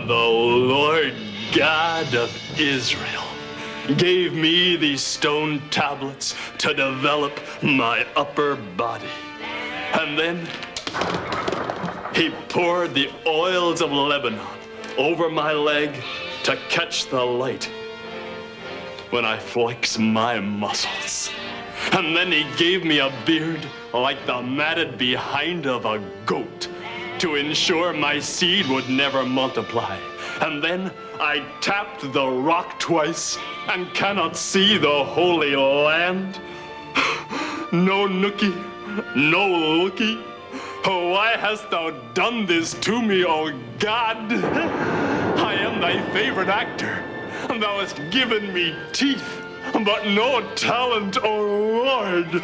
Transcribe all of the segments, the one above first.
the Lord God of Israel gave me these stone tablets to develop my upper body. And then he poured the oils of Lebanon over my leg to catch the light when I flex my muscles. And then he gave me a beard like the matted behind of a goat to ensure my seed would never multiply. And then I tapped the rock twice and cannot see the Holy Land. No nookie, no lookie. Oh, why hast thou done this to me, O God? I am thy favorite actor, and thou hast given me teeth, but no talent, O Lord.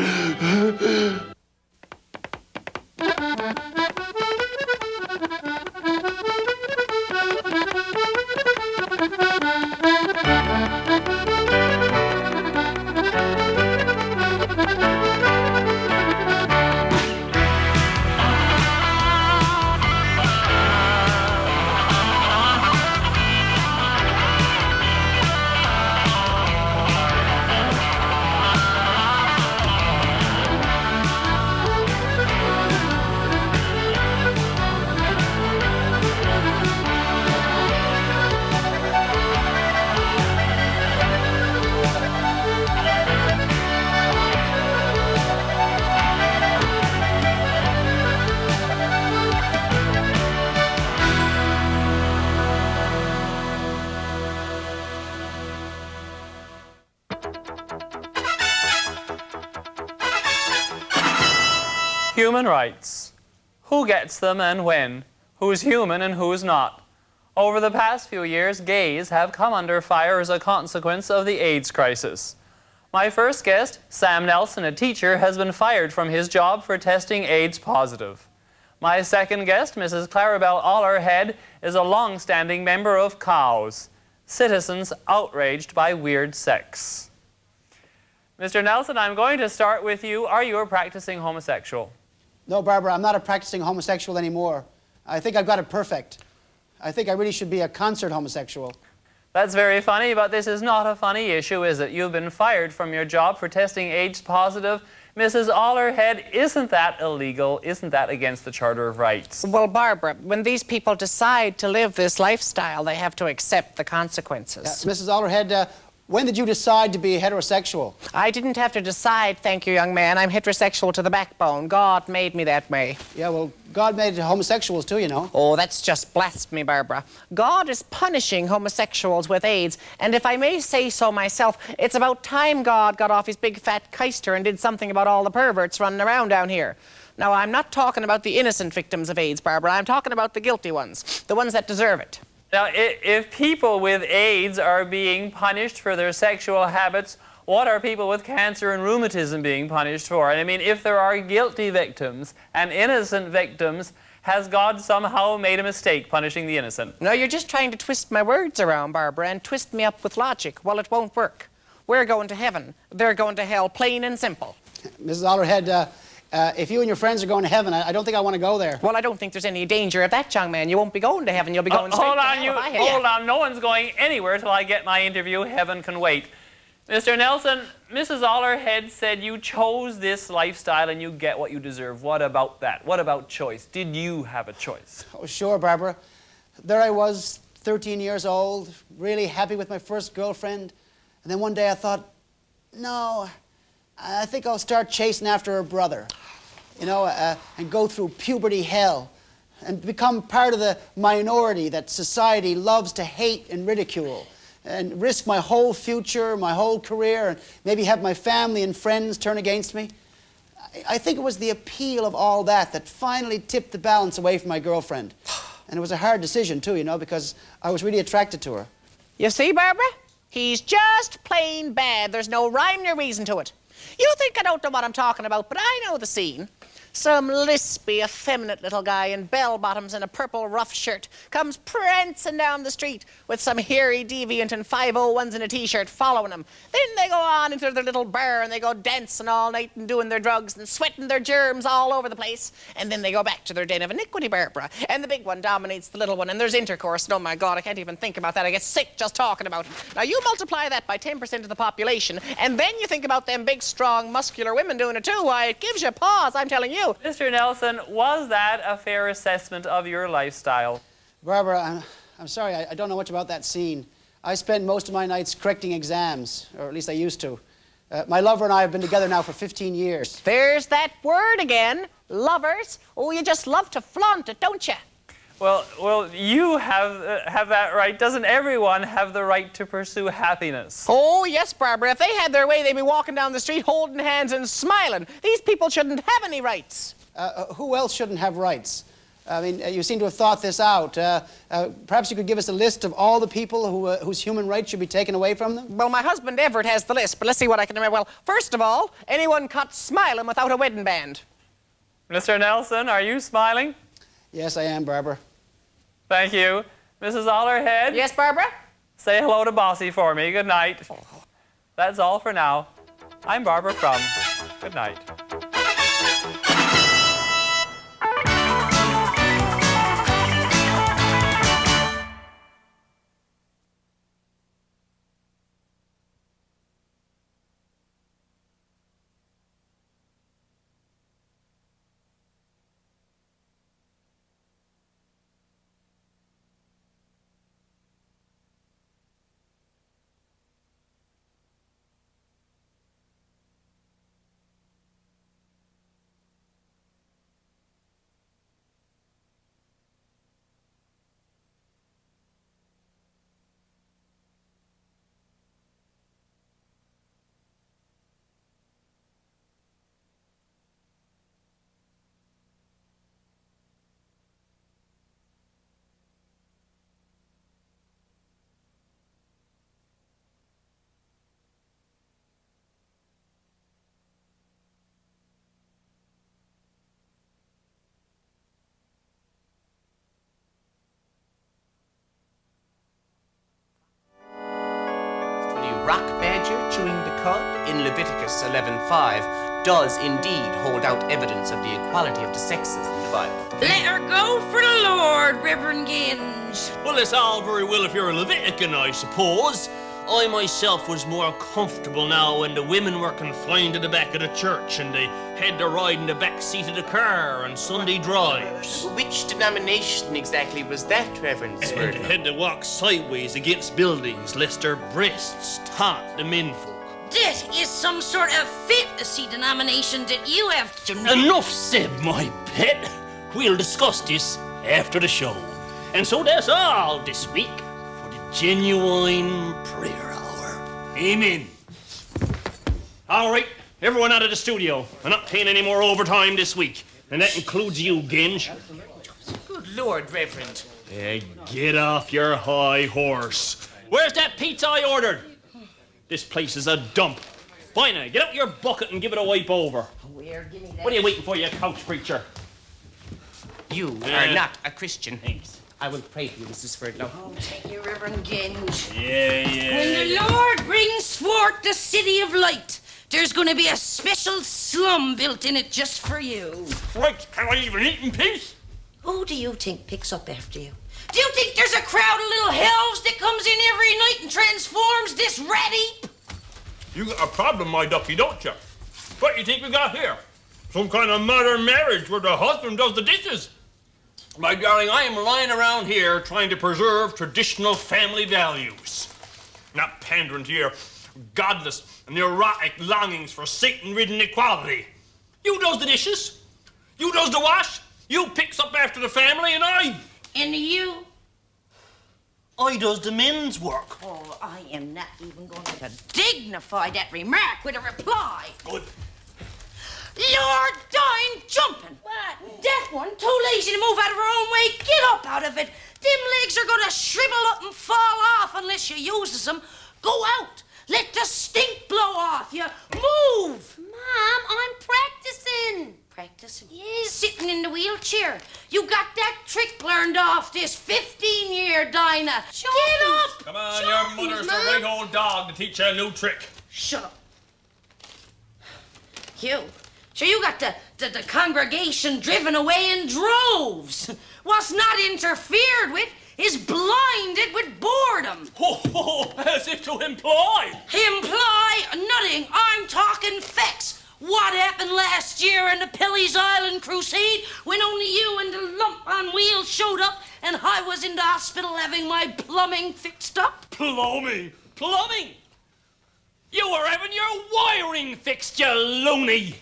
Human rights. Who gets them and when? Who's human and who's not? Over the past few years, gays have come under fire as a consequence of the AIDS crisis. My first guest, Sam Nelson, a teacher, has been fired from his job for testing AIDS positive. My second guest, Mrs. Clarabelle Allerhead, is a long-standing member of COWS, Citizens Outraged by Weird Sex. Mr. Nelson, I'm going to start with you. Are you a practicing homosexual? No, Barbara, I'm not a practicing homosexual anymore. I think I've got it perfect. I think I really should be a concert homosexual. That's very funny, but this is not a funny issue, is it? You've been fired from your job for testing AIDS positive. Mrs. Allerhead, isn't that illegal? Isn't that against the Charter of Rights? Well, Barbara, when these people decide to live this lifestyle, they have to accept the consequences. Mrs. Allerhead, when did you decide to be heterosexual? I didn't have to decide, thank you, young man. I'm heterosexual to the backbone. God made me that way. Yeah, well, God made homosexuals too, you know. Oh, that's just blasphemy, Barbara. God is punishing homosexuals with AIDS, and if I may say so myself, it's about time God got off his big fat keister and did something about all the perverts running around down here. Now, I'm not talking about the innocent victims of AIDS, Barbara. I'm talking about the guilty ones, the ones that deserve it. Now, if people with AIDS are being punished for their sexual habits, what are people with cancer and rheumatism being punished for? And I mean, if there are guilty victims and innocent victims, has God somehow made a mistake punishing the innocent? No, you're just trying to twist my words around, Barbara, and twist me up with logic. Well, it won't work. We're going to heaven. They're going to hell, plain and simple. Mrs. Allerhead, if you and your friends are going to heaven, I don't think I want to go there. Well, I don't think there's any danger of that, young man. You won't be going to heaven. You'll be going straight to hell. Hold on. No one's going anywhere till I get my interview. Heaven can wait. Mr. Nelson, Mrs. Allerhead said you chose this lifestyle and you get what you deserve. What about that? What about choice? Did you have a choice? Oh, sure, Barbara. There I was, 13 years old, really happy with my first girlfriend. And then one day I thought, no, I think I'll start chasing after her brother, you know, and go through puberty hell and become part of the minority that society loves to hate and ridicule, and risk my whole future, my whole career, and maybe have my family and friends turn against me. I think it was the appeal of all that finally tipped the balance away from my girlfriend. And it was a hard decision, too, you know, because I was really attracted to her. You see, Barbara? He's just plain bad. There's no rhyme nor reason to it. You think I don't know what I'm talking about, but I know the scene. some lispy, effeminate little guy in bell-bottoms and a purple rough shirt comes prancing down the street with some hairy deviant in 501s and a T-shirt following him. Then they go on into their little bar and they go dancing all night and doing their drugs and sweating their germs all over the place. And then they go back to their den of iniquity, Barbara. And the big one dominates the little one, and there's intercourse. And oh my God, I can't even think about that. I get sick just talking about it. Now you multiply that by 10% of the population, and then you think about them big, strong, muscular women doing it too. Why, it gives you pause, I'm telling you. Mr. Nelson, was that a fair assessment of your lifestyle? Barbara, I'm sorry, I don't know much about that scene. I spend most of my nights correcting exams, or at least I used to. My lover and I have been together now for 15 years. There's that word again, lovers. Oh, you just love to flaunt it, don't you? Well, you have that right. Doesn't everyone have the right to pursue happiness? Oh, yes, Barbara. If they had their way, they'd be walking down the street holding hands and smiling. These people shouldn't have any rights. Who else shouldn't have rights? I mean, you seem to have thought this out. Perhaps you could give us a list of all the people whose human rights should be taken away from them? Well, my husband Everett has the list, but let's see what I can remember. Well, first of all, anyone caught smiling without a wedding band. Mr. Nelson, are you smiling? Yes, I am, Barbara. Thank you. Mrs. Alderhead? Yes, Barbara? Say hello to Bossy for me. Good night. That's all for now. I'm Barbara Crum. Good night. Rock badger chewing the cud in Leviticus 11:5 does indeed hold out evidence of the equality of the sexes in the Bible. Let her go for the Lord, Reverend Ginge. Well, it's all very well if you're a Levitican, I suppose. I myself was more comfortable now when the women were confined to the back of the church and they had to ride in the back seat of the car on Sunday drives. Which denomination exactly was that, Reverend And they Swerdlow? had to walk sideways against buildings lest their breasts taunt the menfolk. This is some sort of fantasy denomination that you have to... Enough said, my pet. We'll discuss this after the show. And so that's all this week for the Genuine Prayer Hour. Amen. All right, everyone out of the studio. I'm not paying any more overtime this week. And that includes you, Ginge. Good Lord, Reverend. Get off your high horse. Where's that pizza I ordered? This place is a dump. Fine, now, get out your bucket and give it a wipe over. What are you waiting for, you couch preacher? You are not a Christian. Thanks. I will pray for you, Mrs. Swerdlow. Oh, thank you, Reverend Ginge. Yeah. When the Lord brings forth the city of light, there's going to be a special slum built in it just for you. Right, can I even eat in peace? Who do you think picks up after you? Do you think there's a crowd of little elves that comes in every night and transforms this rat heap? You got a problem, my ducky, don't you? What do you think we got here? Some kind of modern marriage where the husband does the dishes? My darling, I am lying around here trying to preserve traditional family values. Not pandering to your godless and neurotic longings for Satan-ridden equality. You does the dishes. You does the wash. You picks up after the family, and I does the men's work. Oh, I am not even going to dignify that remark with a reply. Good. Lord, dying jumping. What? That one, too lazy to move out of her own way. Get up out of it. Them legs are going to shrivel up and fall off unless you uses them. Go out. Let the stink blow off you. Move. Mom, I'm practicing. practicing. Yes. Sitting in the wheelchair. You got that trick learned off this 15-year Dinah. Get up! Come on, your mother's a right old dog to teach you a new trick. Shut up. You. Sure, you got the congregation driven away in droves. What's not interfered with is blinded with boredom. Oh, as if to imply. Imply nothing. I'm talking facts. What happened last year in the Pilly's Island crusade when only you and the lump on wheels showed up and I was in the hospital having my plumbing fixed up? Plumbing? Plumbing? You were having your wiring fixed, you loony.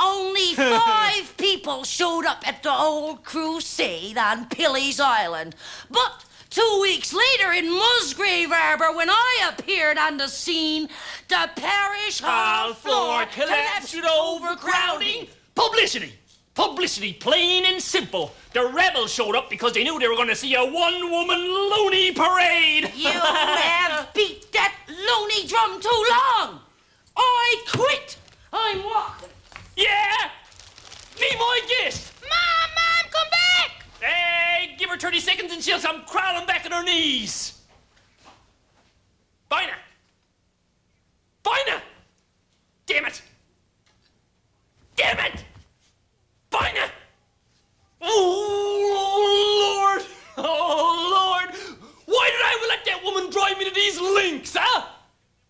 Only 5 people showed up at the old crusade on Pilly's Island. But 2 weeks later in Musgrave Arbor, when I appeared on the scene, the parish hall floor collapsed with overcrowding. Publicity. Publicity, plain and simple. The rebels showed up because they knew they were going to see a one-woman loony parade. You have beat that loony drum too long. I quit. I'm walking. Yeah? Be my guest. Mom, come back. Hey, give her 30 seconds and she'll come crawling back on her knees. Dinah. Dinah. Damn it. Damn it. Dinah. Oh, Lord. Oh, Lord. Why did I let that woman drive me to these links, huh?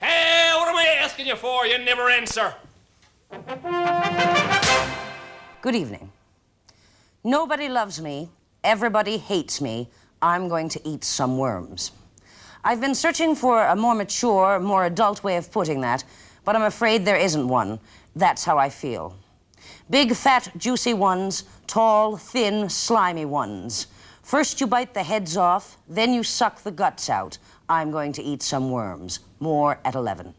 Hey, what am I asking you for? You never answer. Good evening. Nobody loves me. Everybody hates me. I'm going to eat some worms. I've been searching for a more mature, more adult way of putting that, but I'm afraid there isn't one. That's how I feel. Big, fat, juicy ones, tall, thin, slimy ones. First you bite the heads off, then you suck the guts out. I'm going to eat some worms. More at 11.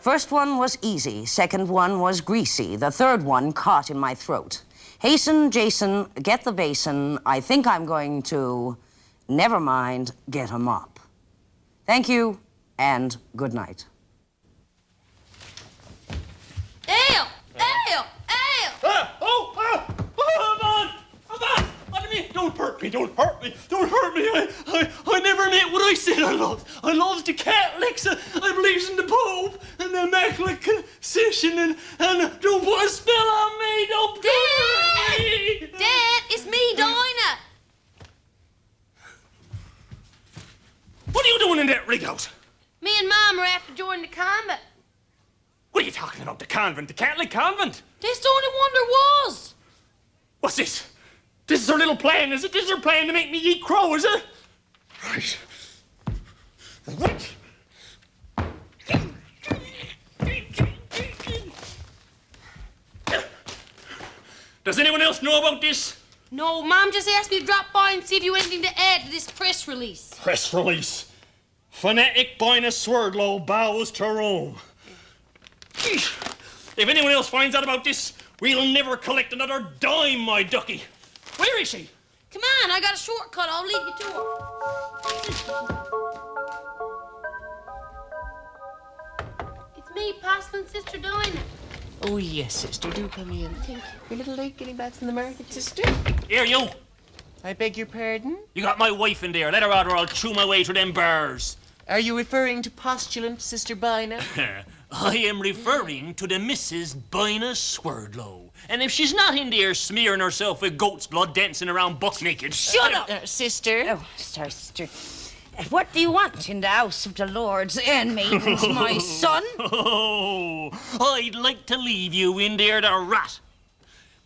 First one was easy, second one was greasy, the third one caught in my throat. Hasten, Jason, get the basin. I think I'm going to, never mind, get a mop. Thank you, and good night. Ale! Ale! Ale! Come on! Don't hurt me, don't hurt me, don't hurt me. I never meant what I said I loved. I loves the Catholics, I believes in the Pope and the Immaculate Conception and don't put a spell on me, don't hurt me. Dad, it's me, Dinah. about the convent, the Catholic convent. That's the only one there was. What's this? This is her little plan, is it? This is her plan to make me eat crow, is it? Right. Right. Does anyone else know about this? No, Mom just asked me to drop by and see if you had anything to add to this press release. Press release. Fanatic Bina Swerdlow bows to Rome. If anyone else finds out about this, we'll never collect another dime, my ducky. Where is she? Come on, I got a shortcut. I'll lead you to her. It's me, Parson and Sister Dinah. Oh, yes, sister, do come in. Thank you. You're a little late getting back from the market, sister. Here, you. I beg your pardon? You got my wife in there. Let her out or I'll chew my way through them bars. Are you referring to postulant, Sister Bina? I am referring to the Mrs. Bina Swerdlow. And if she's not in there smearing herself with goat's blood dancing around buck naked... Shut up! Sister? Oh, sorry, sister. What do you want in the house of the Lord's handmaidens, my son? Oh, I'd like to leave you in there to rot.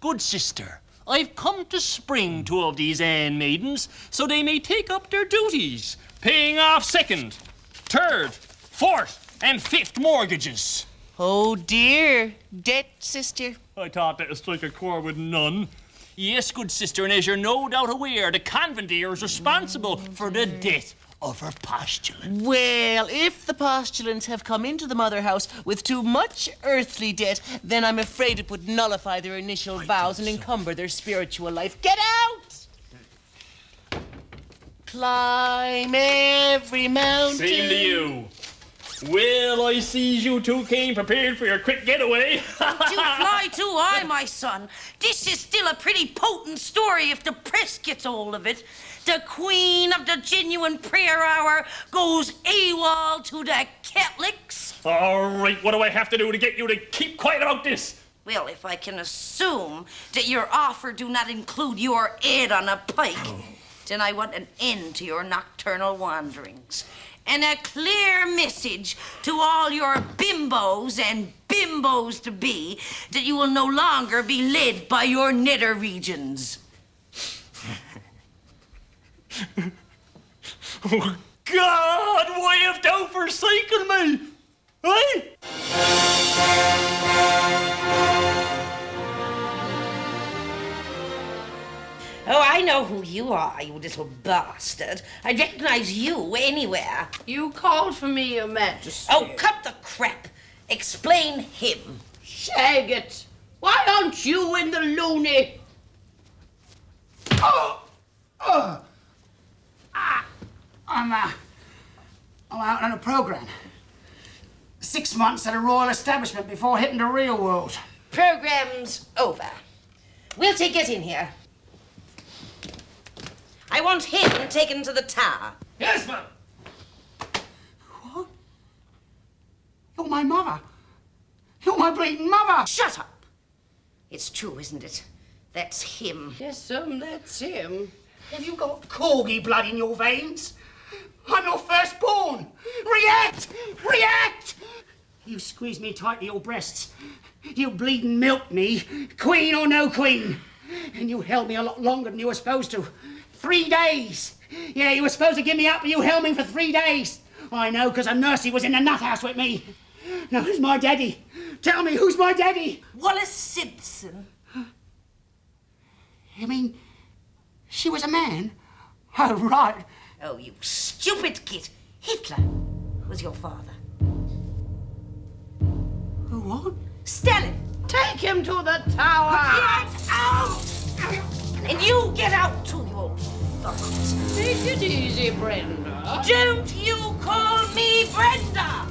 Good sister, I've come to spring 2 of these handmaidens so they may take up their duties, paying off 2nd, 3rd, 4th, and 5th mortgages. Oh, dear. Debt, sister. I thought that would strike a chord with none. Yes, good sister, and as you're no doubt aware, the convent here is responsible for the death of her postulant. Well, if the postulants have come into the mother house with too much earthly debt, then I'm afraid it would nullify their initial vows and encumber their spiritual life. Get out! Climb every mountain. Same to you. Well, I sees you 2 came prepared for your quick getaway. You fly too high, my son. This is still a pretty potent story if the press gets hold of it. The queen of the genuine prayer hour goes AWOL to the Catholics. All right, what do I have to do to get you to keep quiet about this? Well, if I can assume that your offer do not include your head on a pike, then I want an end to your nocturnal wanderings. And a clear message to all your bimbos and bimbos-to-be that you will no longer be led by your nether regions. Oh, God, why have thou forsaken me? Eh? Oh, I know who you are, you little bastard. I'd recognize you anywhere. You called for me, Your Majesty. Oh, cut the crap. Explain him. Shagget, why aren't you in the loony? I'm out on a program. 6 months at a royal establishment before hitting the real world. Program's over. We'll take it in here. I want him taken to the tower. Yes, ma'am. What? You're my mother. You're my bleeding mother. Shut up. It's true, isn't it? That's him. Yes, that's him. Have you got corgi blood in your veins? I'm your firstborn. React! React! You squeeze me tight to your breasts. You bleeding milk me, queen or no queen. And you held me a lot longer than you were supposed to. 3 days. Yeah, you were supposed to give me up, but you held me for 3 days. I know, because a nursey was in the nut house with me. Now, who's my daddy? Tell me, who's my daddy? Wallace Simpson. You mean she was a man? Oh, right. Oh, you stupid git. Hitler was your father. Who, what? Stalin. Take him to the tower. Get out! And you get out too, you old fuck. Take it easy, Brenda. Don't you call me Brenda!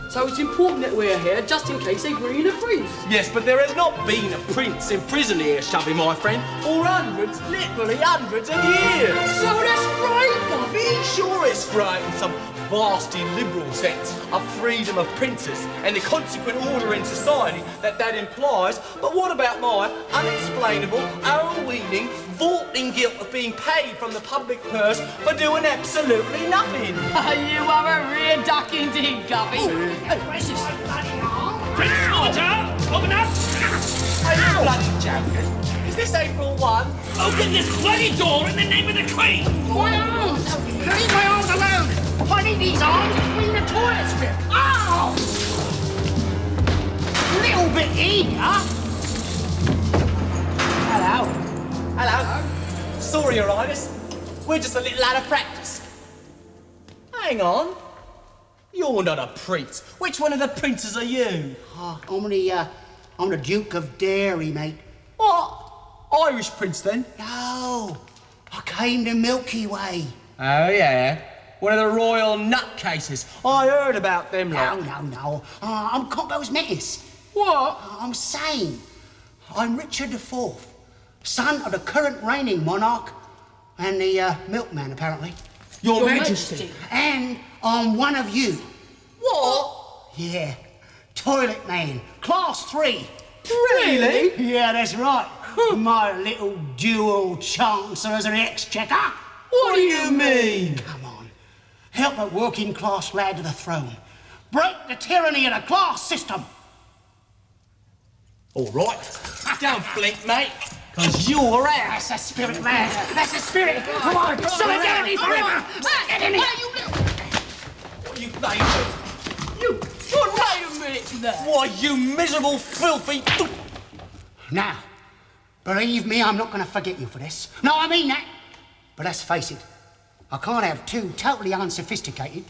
So it's important that we're here just in case they bring in a prince. Yes, but there has not been a prince in prison here, Shovey, my friend, for hundreds, literally hundreds of years. So that's great, Guffy. Sure, it's great in some vastly liberal sense of freedom of princes and the consequent order in society that implies. But what about my unexplainable, overweening, vaulting guilt of being paid from the public purse for doing absolutely nothing? You are a real duck indeed, Guffy. Prince Walter! Open this bloody door in the name of the Queen! My arms! Leave my arms alone! I need these arms to clean the toilets with! Ow! Little bit eager. Hello. Hello. Sorry, Your Highness. We're just a little out of practice. Hang on. You're not a prince. Which one of the princes are you? I'm the Duke of Dairy, mate. What? Irish prince, then? No, I came the Milky Way. Oh, yeah? One of the royal nutcases. I heard about them, No, lot. no. I'm CODCO's Metis. What? I'm sane. I'm Richard IV, son of the current reigning monarch and the milkman, apparently. Your Majesty. And I'm one of you. What? Yeah, toilet man, class 3. Really? Yeah, that's right. My little dual chancellor as an exchequer. What do you mean? Come on. Help a working class lad to the throne. Break the tyranny of the class system. All right. Don't blink, mate, because you're out. That's the spirit, man. That's the spirit. Come on, solidarity forever. Get in here. What are you playing with? Wait a minute there. Why, you miserable, filthy... Now, believe me, I'm not going to forget you for this. No, I mean that. But let's face it, I can't have two totally unsophisticated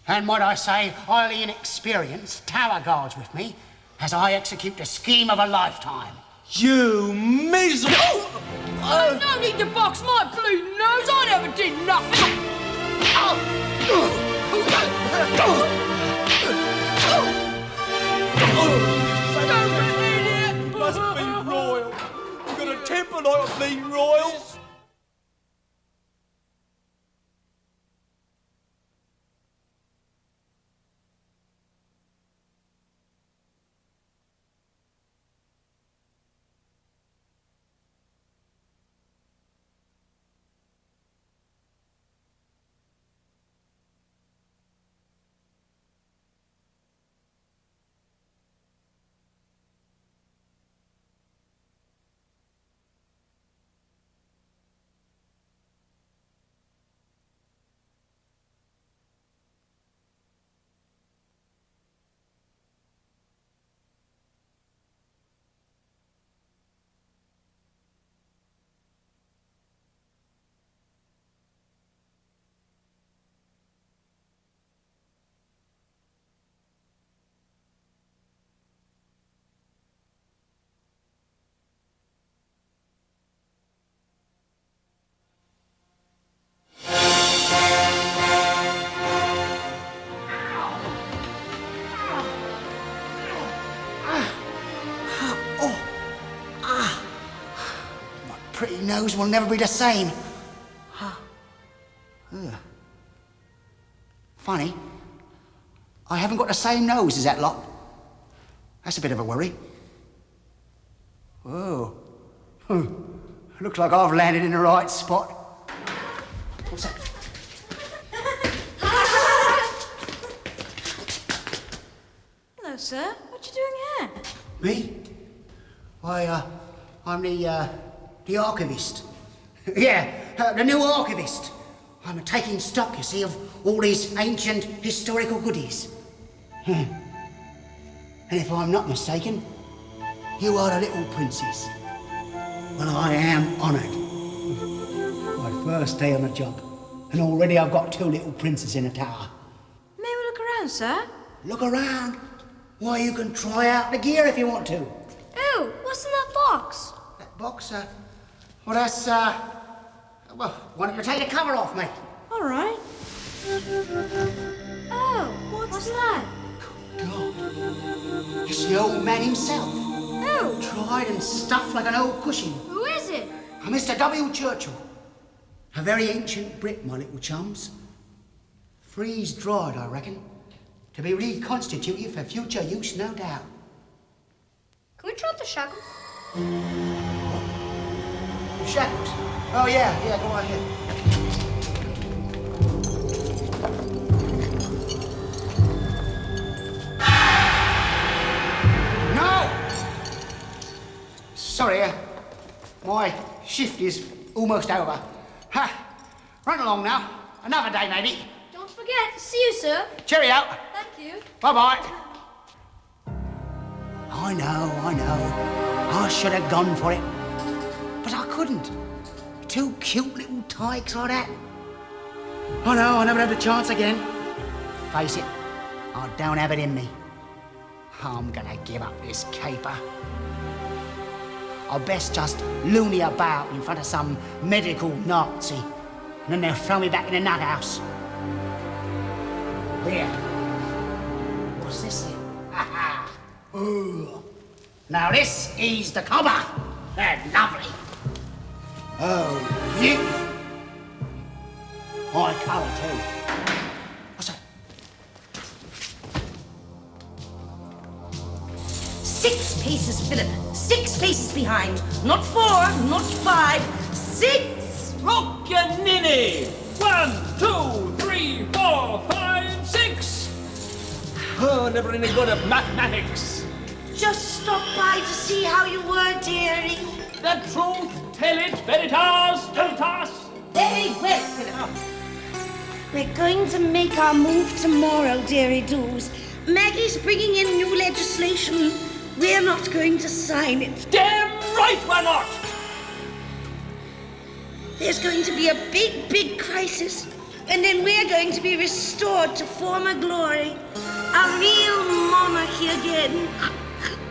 and, might I say, highly inexperienced tower guards with me as I execute the scheme of a lifetime. You miserable... Oh, no need to box my blue nose. I never did nothing. Must be royal. You've got a temper like a bleeding royals. Pretty nose will never be the same. Funny. I haven't got the same nose as that lot. That's a bit of a worry. Whoa. Looks like I've landed in the right spot. What's that? Hello, sir. What you doing here? Me? Why, I'm the Archivist. Yeah, the new Archivist. I'm taking stock, you see, of all these ancient historical goodies. And if I'm not mistaken, you are the little princess. Well, I am honoured. My first day on the job, and already I've got two little princes in the tower. May we look around, sir? Look around. Why, you can try out the gear if you want to. Oh, what's in that box? That box, well, that's, well, why don't you take the cover off, mate? All right. Oh, what's that? God, it's the old man himself. Oh. Tried and stuffed like an old cushion. Who is it? Mr. W. Churchill. A very ancient Brit, my little chums. Freeze-dried, I reckon. To be reconstituted for future use, no doubt. Can we try the shackles? The shackles? Oh, yeah, go on ahead. No! Sorry, my shift is almost over. Ha! Run along now. Another day, maybe. Don't forget. See you, sir. Cheerio. Thank you. Bye-bye. I know. I should have gone for it. But I couldn't. Two cute little tykes like that. I know, I'll never have the chance again. Face it, I don't have it in me. I'm gonna give up this caper. I'll best just loony about in front of some medical Nazi, and then they'll throw me back in the nut house. There. What's this then? Ooh. Now this is the copper. They're lovely. Oh, beautiful. High colour too. What's that? 6 paces, Philip. 6 paces behind. Not 4, not 5. 6. Look, you ninny! 1, 2, 3, 4, 5, 6. Oh, never any good at mathematics. Just stop by to see how you were, dearie. The truth, tell it, veritas, veritas. Very well, Philip. We're going to make our move tomorrow, dearie doos. Maggie's bringing in new legislation. We're not going to sign it. Damn right we're not! There's going to be a big, big crisis. And then we're going to be restored to former glory. A real monarchy again.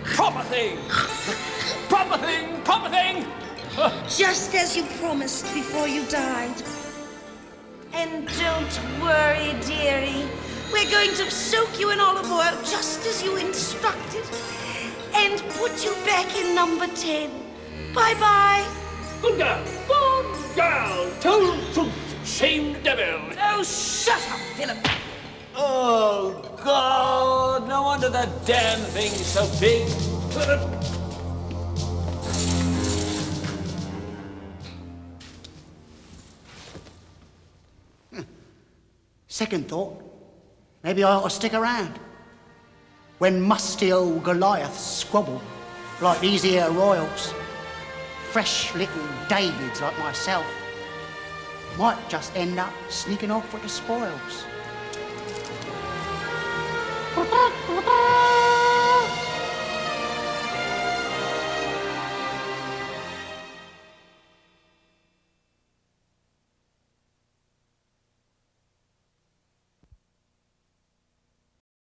Proper thing! Proper thing! Proper thing! Just as you promised before you died. And don't worry, dearie. We're going to soak you in olive oil just as you instructed. And put you back in number 10. Bye-bye. Good girl! Good girl! Told truth! Shame the devil! Oh, shut up, Philip. Oh, God! No wonder that damn thing's so big. Second thought, maybe I ought to stick around. When musty old Goliaths squabble like these here royals, fresh little Davids like myself might just end up sneaking off with the spoils.